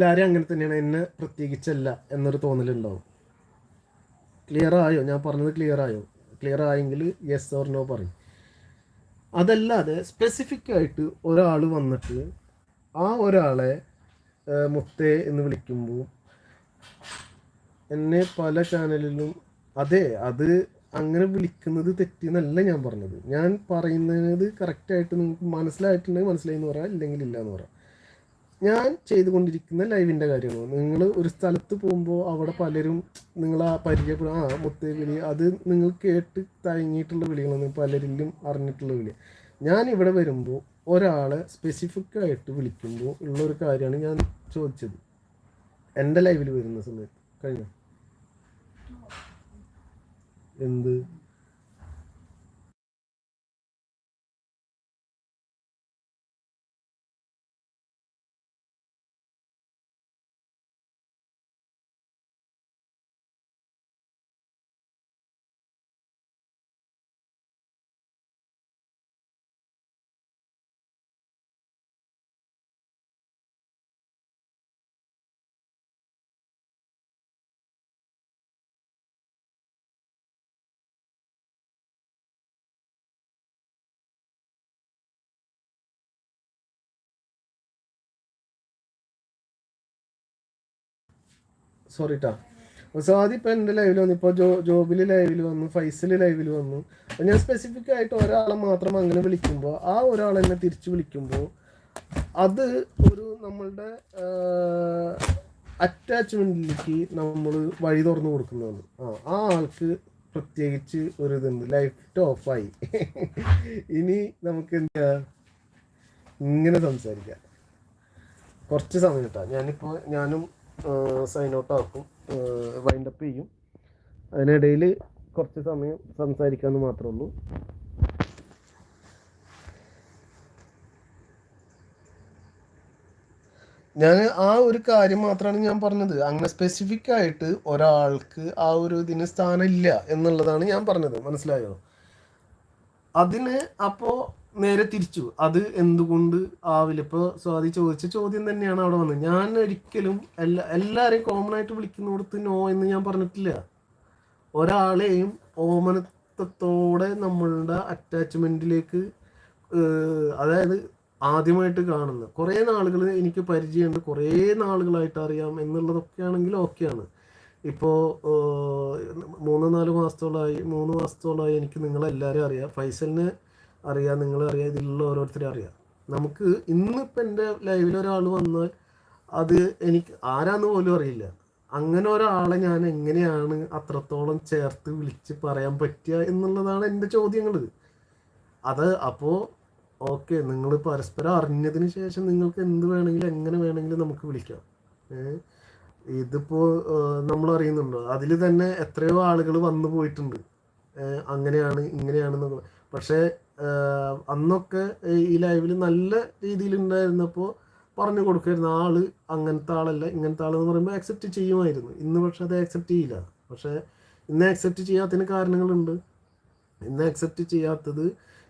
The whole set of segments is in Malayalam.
എല്ലാവരും അങ്ങനെ തന്നെയാണ്, എന്നെ പ്രത്യേകിച്ചല്ല എന്നൊരു തോന്നലുണ്ടാവും. ക്ലിയർ ആയോ? ഞാൻ പറഞ്ഞത് ക്ലിയർ ആയോ? ക്ലിയർ ആയെങ്കിൽ യെസ് ഓർ നോ പറയും. അതല്ലാതെ സ്പെസിഫിക് ആയിട്ട് ഒരാൾ വന്നിട്ട് ആ ഒരാളെ മുത്തേ എന്ന് വിളിക്കുമ്പോൾ എന്നെ പല ചാനലിലും അതെ അത് അങ്ങനെ വിളിക്കുന്നത് തെറ്റെന്നല്ല ഞാൻ പറഞ്ഞത്. ഞാൻ പറയുന്നത് കറക്റ്റായിട്ട് നിങ്ങൾക്ക് മനസ്സിലായിട്ടുണ്ടെങ്കിൽ മനസ്സിലായി എന്ന് പറയാം, ഇല്ലെങ്കിൽ ഇല്ല എന്ന് പറയാം. ഞാൻ ചെയ്തുകൊണ്ടിരിക്കുന്ന ലൈവിൻ്റെ കാര്യമാണ്. നിങ്ങൾ ഒരു സ്ഥലത്ത് പോകുമ്പോൾ അവിടെ പലരും നിങ്ങൾ ആ പരിചയപ്പെടും, ആ മുത്തേ വിളി, അത് നിങ്ങൾ കേട്ട് തയങ്ങിയിട്ടുള്ള വിളികളൊന്നും പലരിലും അറിഞ്ഞിട്ടുള്ള വിളി. ഞാൻ ഇവിടെ വരുമ്പോൾ ഒരാളെ സ്പെസിഫിക്കായിട്ട് വിളിക്കുമ്പോൾ ഉള്ളൊരു കാര്യമാണ് ഞാൻ ചോദിച്ചത് എൻ്റെ ലൈവിൽ വരുന്ന സമയത്ത്. കഴിഞ്ഞോ? എന്ത് സോറി ട്ടാ. സ്വാതി ഇപ്പം എൻ്റെ ലൈവിൽ വന്നു, ഇപ്പോൾ ജോബിൽ ലൈവിൽ വന്നു, ഫൈസൽ ലൈവിൽ വന്നു. അപ്പം ഞാൻ സ്പെസിഫിക് ആയിട്ട് ഒരാളെ മാത്രം അങ്ങനെ വിളിക്കുമ്പോൾ ആ ഒരാൾ എന്നെ തിരിച്ച് വിളിക്കുമ്പോൾ അത് ഒരു നമ്മളുടെ അറ്റാച്ച്മെൻറ്റിലേക്ക് നമ്മൾ വഴി തുറന്നു കൊടുക്കുന്നതാണ്. ആ ആൾക്ക് പ്രത്യേകിച്ച് ഒരു ഇതുണ്ട്, ലൈറ്റ് ഓഫായി. ഇനി നമുക്ക് എന്താ ഇങ്ങനെ സംസാരിക്കാം കുറച്ച് സമയം കിട്ടാം. ഞാനും സൈൻ ഔട്ട് ആക്കും, വൈൻഡപ്പ് ചെയ്യും. അതിനിടയിൽ കുറച്ച് സമയം സംസാരിക്കാമെന്ന് മാത്രമേ ഉള്ളൂ. ഞാൻ ആ ഒരു കാര്യം മാത്രമാണ് ഞാൻ പറഞ്ഞത്. അങ്ങനെ സ്പെസിഫിക് ആയിട്ട് ഒരാൾക്ക് ആ ഒരു ഇതിന് സ്ഥാനമില്ല എന്നുള്ളതാണ് ഞാൻ പറഞ്ഞത്. മനസ്സിലായോ? അതിന് അപ്പോൾ നേരെ തിരിച്ചു, അത് എന്തുകൊണ്ട് ആവില്ല? ഇപ്പോൾ സ്വാതി ചോദിച്ച ചോദ്യം തന്നെയാണ് അവിടെ വന്നത്. ഞാൻ ഒരിക്കലും എല്ലാവരെയും കോമൺ ആയിട്ട് വിളിക്കുന്നിടത്ത് നോ എന്ന് ഞാൻ പറഞ്ഞിട്ടില്ല. ഒരാളെയും ഓമനത്വത്തോടെ നമ്മളുടെ അറ്റാച്ച്മെൻറ്റിലേക്ക്, അതായത് ആദ്യമായിട്ട് കാണുന്ന കുറേ നാളുകൾ എനിക്ക് പരിചയമുണ്ട്, കുറേ നാളുകളായിട്ട് അറിയാം എന്നുള്ളതൊക്കെ ആണെങ്കിൽ ഓക്കെയാണ്. ഇപ്പോൾ 3 മാസത്തോളമായി എനിക്ക് നിങ്ങളെല്ലാവരും അറിയാം, ഫൈസലിനെ അറിയാം, നിങ്ങളറിയാം, ഇതിലുള്ള ഓരോരുത്തരെ അറിയാം. നമുക്ക് ഇന്നിപ്പോൾ എൻ്റെ ലൈവിൽ ഒരാൾ വന്നാൽ അത് എനിക്ക് ആരാന്ന് പോലും അറിയില്ല. അങ്ങനെ ഒരാളെ ഞാൻ എങ്ങനെയാണ് അത്രത്തോളം ചേർത്ത് വിളിച്ച് പറയാൻ പറ്റുക എന്നുള്ളതാണ് എൻ്റെ ചോദ്യങ്ങൾ. അത് അപ്പോൾ ഓക്കെ, നിങ്ങൾ പരസ്പരം അറിഞ്ഞതിന് ശേഷം നിങ്ങൾക്ക് എന്ത് വേണമെങ്കിലും എങ്ങനെ വേണമെങ്കിലും നമുക്ക് വിളിക്കാം. ഇതിപ്പോൾ നമ്മൾ അറിയുന്നുണ്ടോ? അതിൽ തന്നെ എത്രയോ ആളുകൾ വന്നു പോയിട്ടുണ്ട്, അങ്ങനെയാണ് ഇങ്ങനെയാണെന്നൊക്കെ. പക്ഷേ അന്നൊക്കെ ഈ ലൈവിൽ നല്ല രീതിയിലുണ്ടായിരുന്നപ്പോൾ പറഞ്ഞു കൊടുക്കുമായിരുന്നു, ആള് അങ്ങനത്തെ ആളല്ല ഇങ്ങനത്തെ ആളെന്ന് പറയുമ്പോൾ ആക്സെപ്റ്റ് ചെയ്യുമായിരുന്നു. ഇന്ന് പക്ഷെ അത് ആക്സെപ്റ്റ് ചെയ്യില്ല. പക്ഷേ ഇന്ന് ആക്സെപ്റ്റ് ചെയ്യാത്തതിന് കാരണങ്ങളുണ്ട്. ഇന്ന് ആക്സെപ്റ്റ് ചെയ്യാത്തത്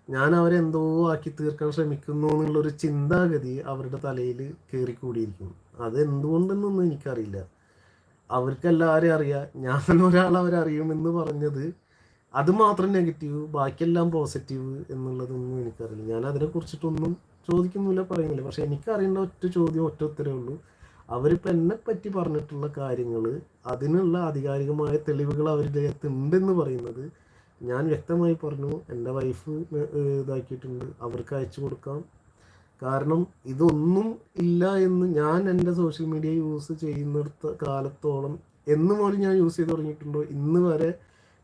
ഞാൻ അവരെ എന്തോ ആക്കി തീർക്കാൻ ശ്രമിക്കുന്നു എന്നുള്ളൊരു ചിന്താഗതി അവരുടെ തലയിൽ കയറിക്കൂടിയിരിക്കുന്നു. അത് എന്തുകൊണ്ടെന്നൊന്നും എനിക്കറിയില്ല. അവർക്കെല്ലാവരെയും അറിയാം, ഞാൻ ഒരാൾ അവരറിയുമെന്ന് പറഞ്ഞത് അത് മാത്രം നെഗറ്റീവ്, ബാക്കിയെല്ലാം പോസിറ്റീവ് എന്നുള്ളതൊന്നും എനിക്കറിയില്ല. ഞാൻ അതിനെക്കുറിച്ചിട്ടൊന്നും ചോദിക്കുന്നില്ല, പറയുന്നില്ല. പക്ഷെ എനിക്കറിയേണ്ട ഒറ്റ ചോദ്യം, ഒറ്റ ഉത്തരവേ ഉള്ളൂ. അവരിപ്പോൾ എന്നെ പറ്റി പറഞ്ഞിട്ടുള്ള കാര്യങ്ങൾ, അതിനുള്ള ആധികാരികമായ തെളിവുകൾ അവരുടെ അടുത്ത് ഉണ്ടെന്ന് പറയുന്നത് ഞാൻ വ്യക്തമായി പറഞ്ഞു. എൻ്റെ വൈഫ് ഇതാക്കിയിട്ടുണ്ട്, അവർക്ക് അയച്ചു കൊടുക്കാം. കാരണം ഇതൊന്നും ഇല്ല എന്ന് ഞാൻ എൻ്റെ സോഷ്യൽ മീഡിയ യൂസ് ചെയ്യുന്നിടത്ത കാലത്തോളം, എന്ന് പോലും ഞാൻ യൂസ് ചെയ്ത് തുടങ്ങിയിട്ടുണ്ടോ ഇന്ന് വരെ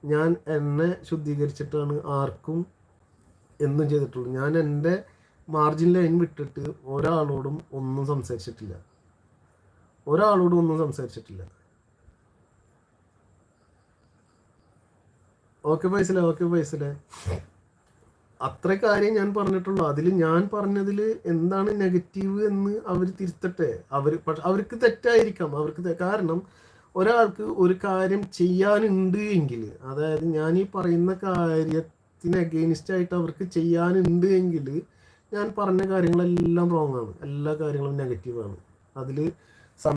ഞാൻ എന്നെ ശുദ്ധീകരിച്ചിട്ടാണ് ആർക്കും എന്നും ചെയ്തിട്ടുള്ളൂ. ഞാൻ എൻ്റെ മാർജിൻ ലൈൻ വിട്ടിട്ട് ഒരാളോടും ഒന്നും സംസാരിച്ചിട്ടില്ല. ഓക്കെ ഫൈസലെ, അത്ര കാര്യം ഞാൻ പറഞ്ഞിട്ടുള്ളൂ. അതിൽ ഞാൻ പറഞ്ഞതിൽ എന്താണ് നെഗറ്റീവ് എന്ന് അവർ തിരുത്തട്ടെ. അവർക്ക് തെറ്റായിരിക്കാം, കാരണം ഒരാൾക്ക് ഒരു കാര്യം ചെയ്യാനുണ്ട് എങ്കിൽ, അതായത് ഞാൻ ഈ പറയുന്ന കാര്യത്തിന് അഗെയിൻസ്റ്റ് ആയിട്ട് അവർക്ക് ചെയ്യാനുണ്ട് എങ്കിൽ ഞാൻ പറഞ്ഞ കാര്യങ്ങളെല്ലാം റോങ് ആണ്, എല്ലാ കാര്യങ്ങളും നെഗറ്റീവാണ്. അതിൽ